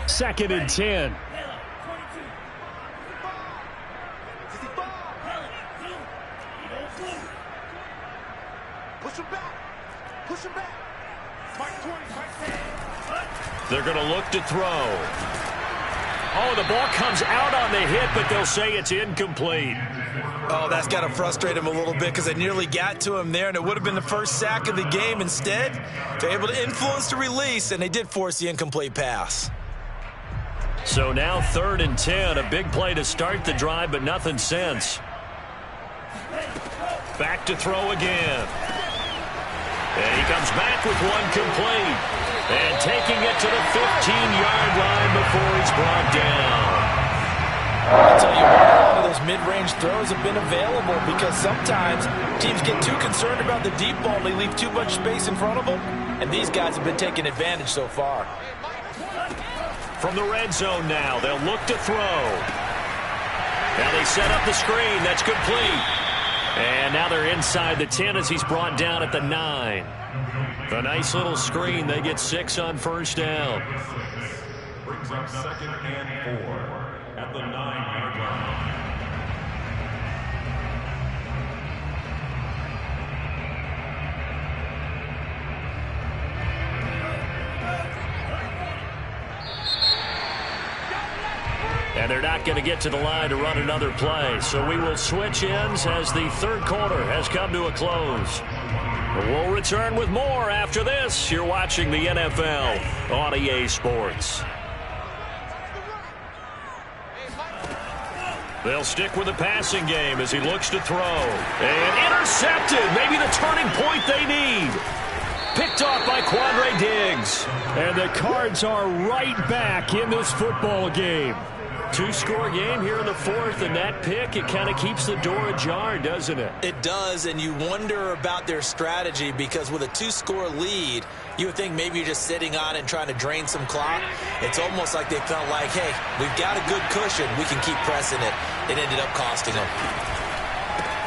2nd and 10. Push him back. Push him back. Mark 20, Mark 10. They're going to look to throw. Oh, the ball comes out on the hit, but they'll say it's incomplete. Oh, that's got to frustrate him a little bit because they nearly got to him there, and it would have been the first sack of the game. Instead, they're able to influence the release, and they did force the incomplete pass. So now 3rd and 10, a big play to start the drive, but nothing since. Back to throw again. And he comes back with one complete. And taking it to the 15-yard line before he's brought down. I'll tell you what, a lot of those mid-range throws have been available because sometimes teams get too concerned about the deep ball and they leave too much space in front of them, and these guys have been taking advantage so far. From the red zone now, they'll look to throw. Now they set up the screen. That's complete. And now they're inside the 10 as he's brought down at the 9. A nice little screen. They get 6 on 1st down. Brings up 2nd and 4 at the 9-yard line. And they're not going to get to the line to run another play. So we will switch ends as the 3rd quarter has come to a close. We'll return with more after this. You're watching the NFL on EA Sports. They'll stick with the passing game as he looks to throw. And intercepted. Maybe the turning point they need. Picked off by Quandre Diggs. And the Cards are right back in this football game. Two-score game here in the fourth, and that pick, it kind of keeps the door ajar, doesn't it? It does, and you wonder about their strategy because with a two-score lead, you would think maybe you're just sitting on it and trying to drain some clock. It's almost like they felt like, hey, we've got a good cushion. We can keep pressing it. It ended up costing them.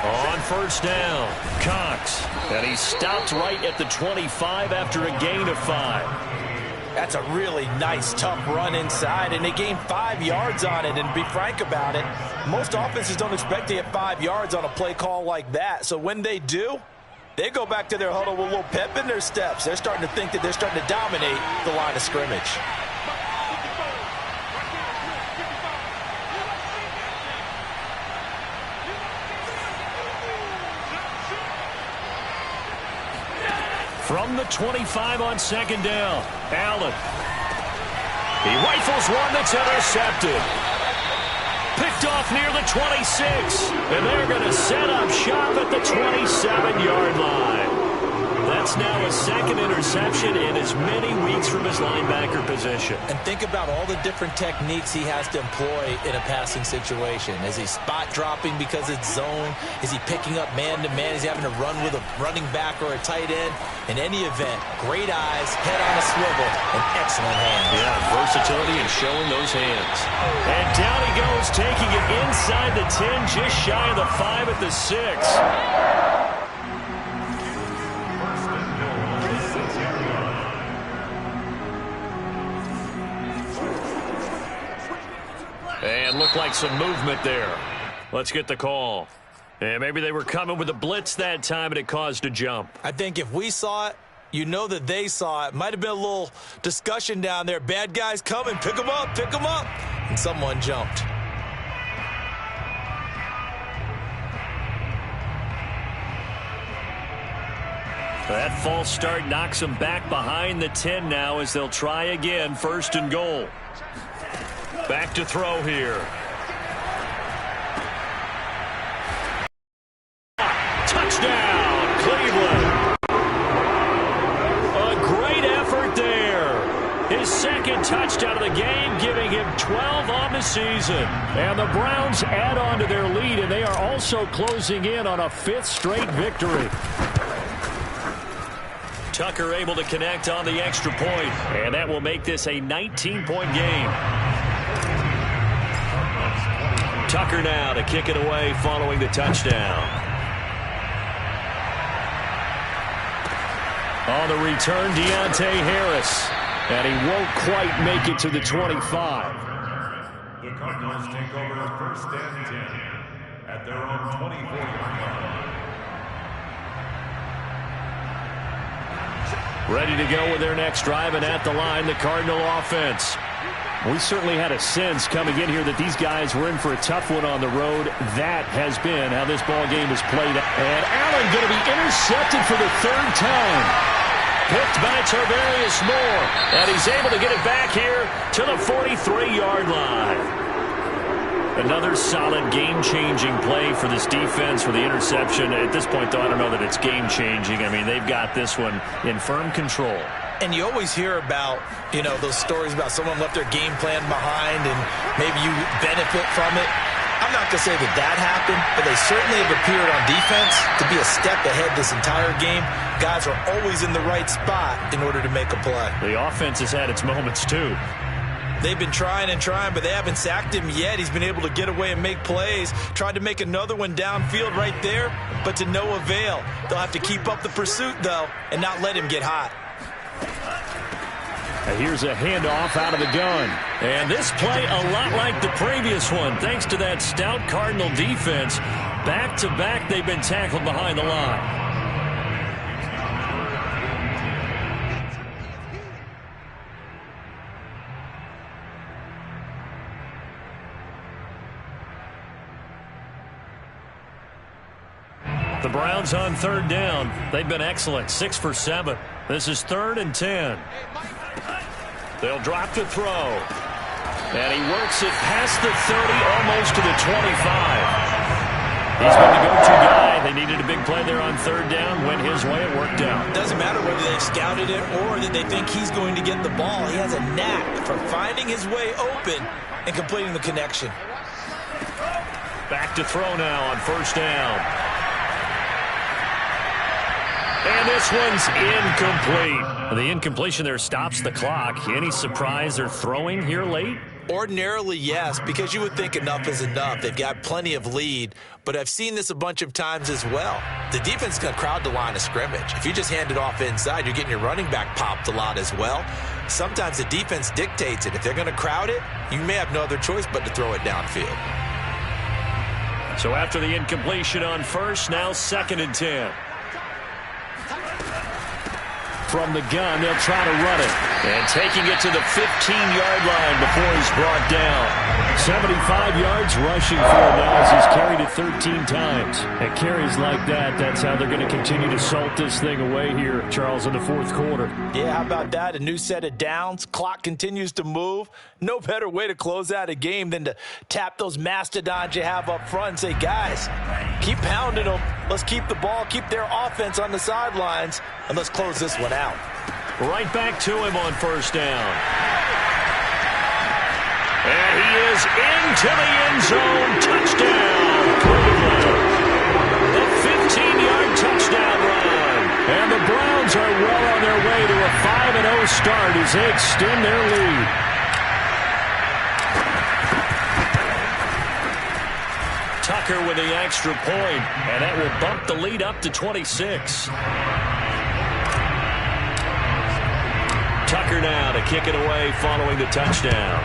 On first down, Cox. And he stopped right at the 25 after a gain of 5. That's a really nice, tough run inside, and they gained 5 yards on it. And to be frank about it, most offenses don't expect to get 5 yards on a play call like that. So when they do, they go back to their huddle with a little pep in their steps. They're starting to think that they're starting to dominate the line of scrimmage. From the 25 on second down, Allen. He rifles one that's intercepted. Picked off near the 26. And they're going to set up shop at the 27-yard line. That's now a second interception in as many weeks from his linebacker position. And think about all the different techniques he has to employ in a passing situation. Is he spot dropping because it's zone? Is he picking up man-to-man? Is he having to run with a running back or a tight end? In any event, great eyes, head on a swivel, and excellent hands. Yeah, versatility and showing those hands. And down he goes, taking it inside the 10, just shy of the 5 at the 6. And looked like some movement there. Let's get the call. And maybe they were coming with a blitz that time and it caused a jump. I think if we saw it, you know that they saw it. Might have been a little discussion down there. Bad guys coming. Pick them up. Pick them up. And someone jumped. That false start knocks them back behind the 10 now as they'll try again. First and goal. Back to throw here. Touchdown, Cleveland. A great effort there. His second touchdown of the game, giving him 12 on the season. And the Browns add on to their lead, and they are also closing in on a 5th straight victory. Tucker able to connect on the extra point, and that will make this a 19-point game. Tucker now to kick it away following the touchdown. On the return, Deontay Harris. And he won't quite make it to the 25. The Cardinals take over first and 10 at their own 24-yard line. Ready to go with their next drive, and at the line, the Cardinal offense. We certainly had a sense coming in here that these guys were in for a tough one on the road. That has been how this ball game is played. And Allen going to be intercepted for the 3rd time. Picked by Tarvarius Moore. And he's able to get it back here to the 43-yard line. Another solid game-changing play for this defense for the interception. At this point, though, I don't know that it's game-changing. I mean, they've got this one in firm control. And you always hear about, you know, those stories about someone left their game plan behind and maybe you benefit from it. I'm not going to say that that happened, but they certainly have appeared on defense to be a step ahead this entire game. Guys are always in the right spot in order to make a play. The offense has had its moments, too. They've been trying and trying, but they haven't sacked him yet. He's been able to get away and make plays. Tried to make another one downfield right there, but to no avail. They'll have to keep up the pursuit, though, and not let him get hot. Here's a handoff out of the gun. And this play a lot like the previous one, thanks to that stout Cardinal defense. Back-to-back, they've been tackled behind the line. The Browns on 3rd down. They've been excellent, 6 for 7. This is 3rd and 10. They'll drop the throw. And he works it past the 30, almost to the 25. He's been the go-to guy Yeah, they needed a big play there on third down. Went his way. It worked out. It doesn't matter whether they've scouted it or that they think he's going to get the ball. He has a knack for finding his way open and completing the connection. Back to throw now on first down. And this one's incomplete. The incompletion there stops the clock. Any surprise they're throwing here late? Ordinarily, yes, because you would think enough is enough. They've got plenty of lead, but I've seen this a bunch of times as well. The defense can crowd the line of scrimmage. If you just hand it off inside, you're getting your running back popped a lot as well. Sometimes the defense dictates it. If they're going to crowd it, you may have no other choice but to throw it downfield. So after the incompletion on first, now 2nd and 10. From the gun, they'll try to run it. And taking it to the 15-yard line before he's brought down. 75 yards rushing for him now as he's carried it 13 times. And carries like that, that's how they're going to continue to salt this thing away here, Charles, in the fourth quarter. Yeah, how about that? A new set of downs. Clock continues to move. No better way to close out a game than to tap those mastodons you have up front and say, guys, keep pounding them. Let's keep the ball, keep their offense on the sidelines, and let's close this one out. Right back to him on first down. And he is into the end zone. Touchdown, Cleveland. A 15-yard touchdown run. And the Browns are well on their way to a 5-0 start as they extend their lead. Tucker with the extra point, and that will bump the lead up to 26. Tucker now to kick it away following the touchdown.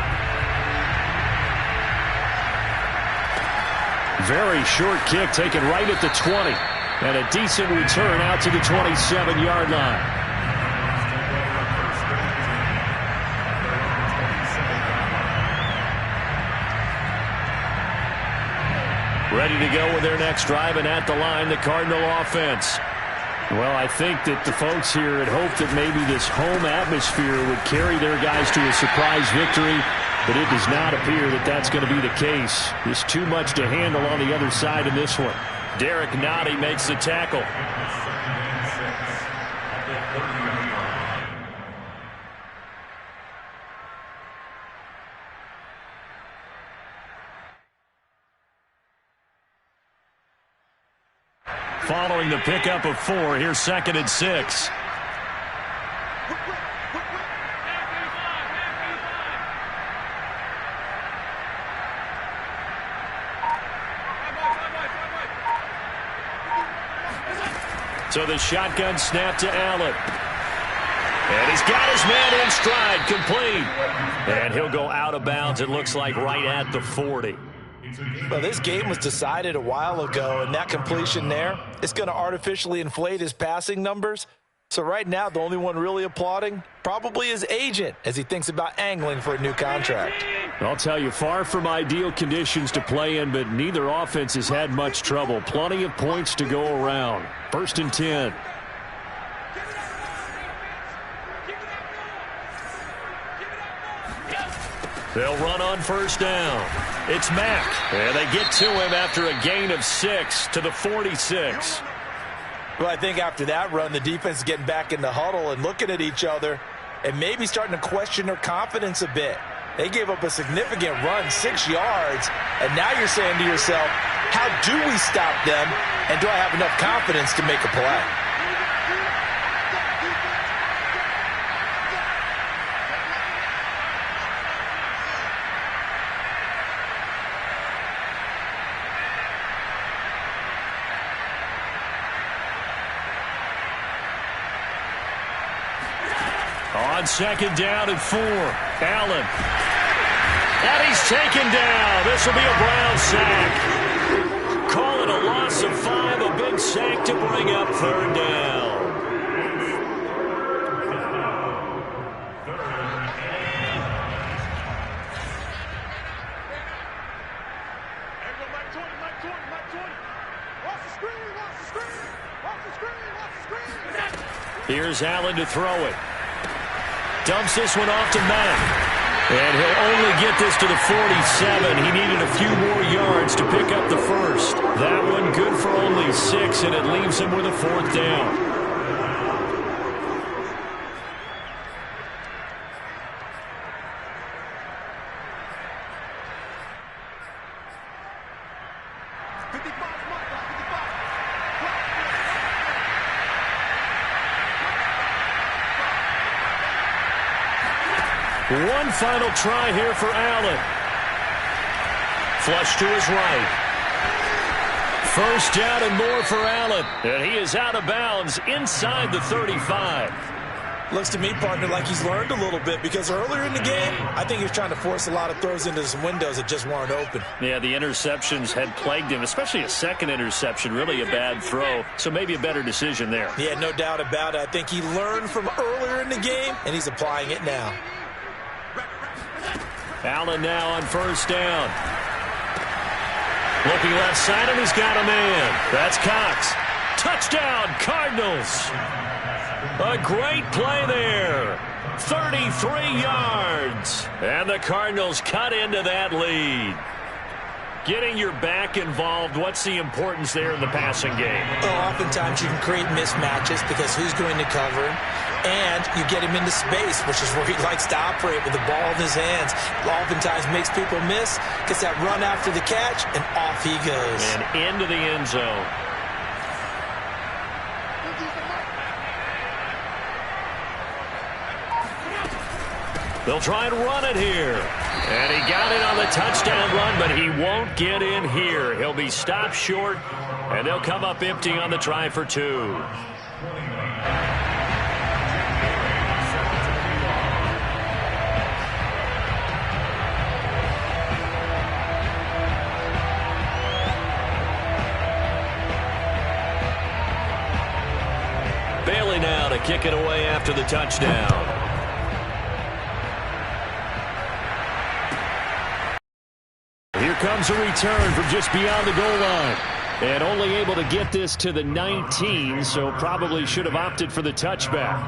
Very short kick taken right at the 20. And a decent return out to the 27-yard line. Ready to go with their next drive, and at the line, the Cardinal offense. Well, I think that the folks here had hoped that maybe this home atmosphere would carry their guys to a surprise victory, but it does not appear that that's going to be the case. There's too much to handle on the other side in this one. Derek Nottie makes the tackle. Following the pickup of 4, here's 2nd and 6. So the shotgun snap to Allen. And he's got his man in stride, complete. And he'll go out of bounds, it looks like, right at the 40. Well, this game was decided a while ago, and that completion there, it's going to artificially inflate his passing numbers. So right now, the only one really applauding probably his agent as he thinks about angling for a new contract. I'll tell you, far from ideal conditions to play in, but neither offense has had much trouble. Plenty of points to go around. 1st and 10. They'll run on first down. It's Mack. And they get to him after a gain of 6 to the 46. Well, I think after that run, the defense is getting back in the huddle and looking at each other and maybe starting to question their confidence a bit. They gave up a significant run, 6 yards, and now you're saying to yourself, how do we stop them, and do I have enough confidence to make a play? On 2nd down and 4, Allen. And he's taken down. This will be a Brown sack. Call it a loss of 5, a big sack to bring up 3rd down. Here's Allen to throw it. Dumps this one off to Mack. And he'll only get this to the 47. He needed a few more yards to pick up the first. That one good for only 6, and it leaves him with a 4th down. One final try here for Allen. Flush to his right. First down and more for Allen. And he is out of bounds inside the 35. Looks to me, partner, like he's learned a little bit, because earlier in the game, I think he was trying to force a lot of throws into some windows that just weren't open. Yeah, the interceptions had plagued him, especially a second interception, really a bad throw. So maybe a better decision there. Yeah, no doubt about it. I think he learned from earlier in the game, and he's applying it now. Allen now on first down. Looking left side, and he's got a man. That's Cox. Touchdown, Cardinals. A great play there. 33 yards. And the Cardinals cut into that lead. Getting your back involved, what's the importance there in the passing game? Oh, oftentimes you can create mismatches because who's going to cover him? And you get him into space, which is where he likes to operate with the ball in his hands. Oftentimes makes people miss, gets that run after the catch, and off he goes. And into the end zone. They'll try and run it here. And he got it on the touchdown run, but he won't get in here. He'll be stopped short, and they'll come up empty on the try for 2. Bailey now to kick it away after the touchdown. Here comes a return from just beyond the goal line. And only able to get this to the 19, so probably should have opted for the touchback.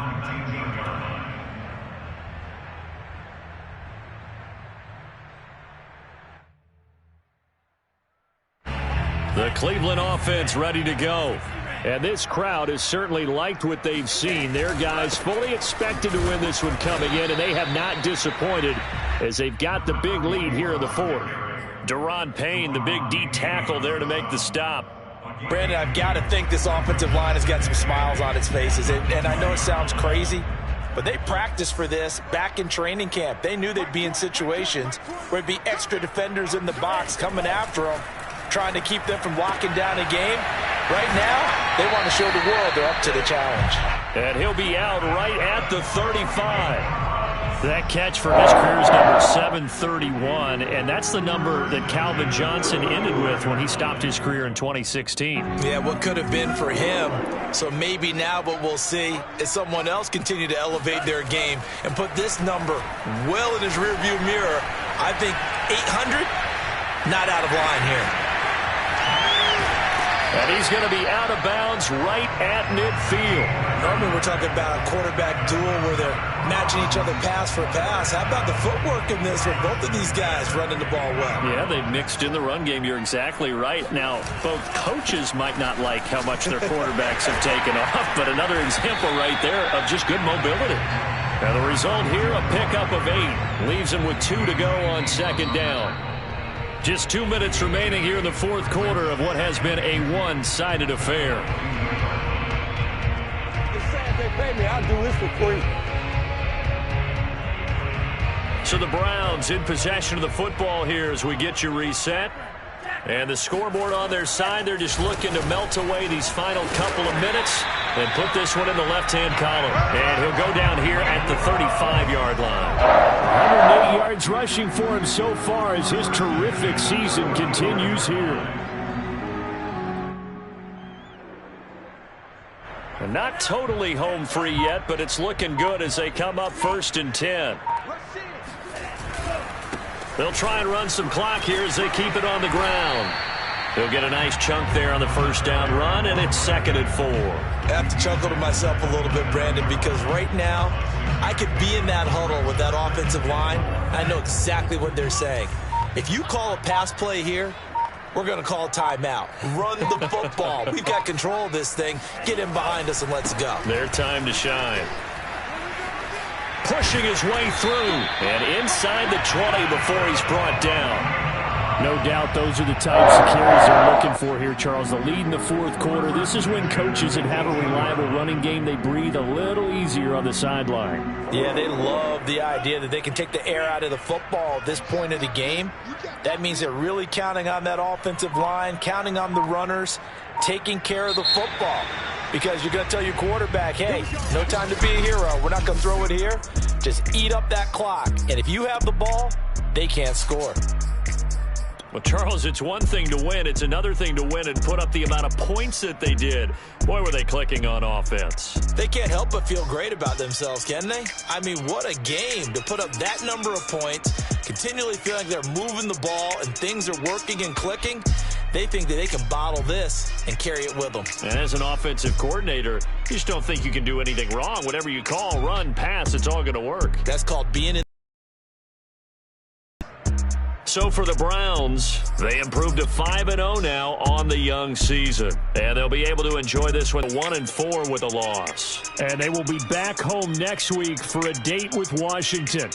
The Cleveland offense ready to go. And this crowd has certainly liked what they've seen. Their guys fully expected to win this one coming in, and they have not disappointed as they've got the big lead here in the 4th. Deron Payne, the big D tackle there to make the stop. Brandon, I've got to think this offensive line has got some smiles on its faces. And I know it sounds crazy, but they practiced for this back in training camp. They knew they'd be in situations where there'd be extra defenders in the box coming after them, trying to keep them from locking down a game. Right now, they want to show the world they're up to the challenge. And he'll be out right at the 35. That catch for his career is number 731, and that's the number that Calvin Johnson ended with when he stopped his career in 2016. Yeah, what could have been for him. So maybe now what we'll see is someone else continue to elevate their game and put this number well in his rearview mirror. I think 800, not out of line here. And he's going to be out of bounds right at midfield. Normally we're talking about a quarterback duel where they're matching each other pass for pass. How about the footwork in this with both of these guys running the ball well? Yeah, they've mixed in the run game. You're exactly right. Now, both coaches might not like how much their quarterbacks have taken off, but another example right there of just good mobility. Now the result here, a pickup of 8. Leaves him with 2 to go on second down. Just 2 minutes remaining here in the 4th quarter of what has been a one-sided affair. If they pay me, I'll do this for free. So the Browns in possession of the football here as we get you reset. And the scoreboard on their side, they're just looking to melt away these final couple of minutes and put this one in the left-hand column. And he'll go down here at the 35-yard line. 108 yards rushing for him so far as his terrific season continues here. And not totally home free yet, but it's looking good as they come up 1st and 10. They'll try and run some clock here as they keep it on the ground. He'll get a nice chunk there on the first down run, and it's 2nd and 4. I have to chuckle to myself a little bit, Brandon, because right now I could be in that huddle with that offensive line. I know exactly what they're saying. If you call a pass play here, we're going to call a timeout. Run the football. We've got control of this thing. Get in behind us and let's go. Their time to shine. Pushing his way through, and inside the 20 before he's brought down. No doubt those are the types of carries they're looking for here, Charles. The lead in the fourth quarter. This is when coaches that have a reliable running game, they breathe a little easier on the sideline. Yeah, they love the idea that they can take the air out of the football at this point of the game. That means they're really counting on that offensive line, counting on the runners, taking care of the football. Because you're going to tell your quarterback, hey, no time to be a hero. We're not going to throw it here. Just eat up that clock. And if you have the ball, they can't score. Well, Charles, it's one thing to win. It's another thing to win and put up the amount of points that they did. Boy, were they clicking on offense. They can't help but feel great about themselves, can they? I mean, what a game to put up that number of points, continually feel like they're moving the ball and things are working and clicking. They think that they can bottle this and carry it with them. And as an offensive coordinator, you just don't think you can do anything wrong. Whatever you call, run, pass, it's all going to work. That's called being in. So for the Browns, they improved to 5-0 now on the young season. And they'll be able to enjoy this one 1-4 with a loss. And they will be back home next week for a date with Washington.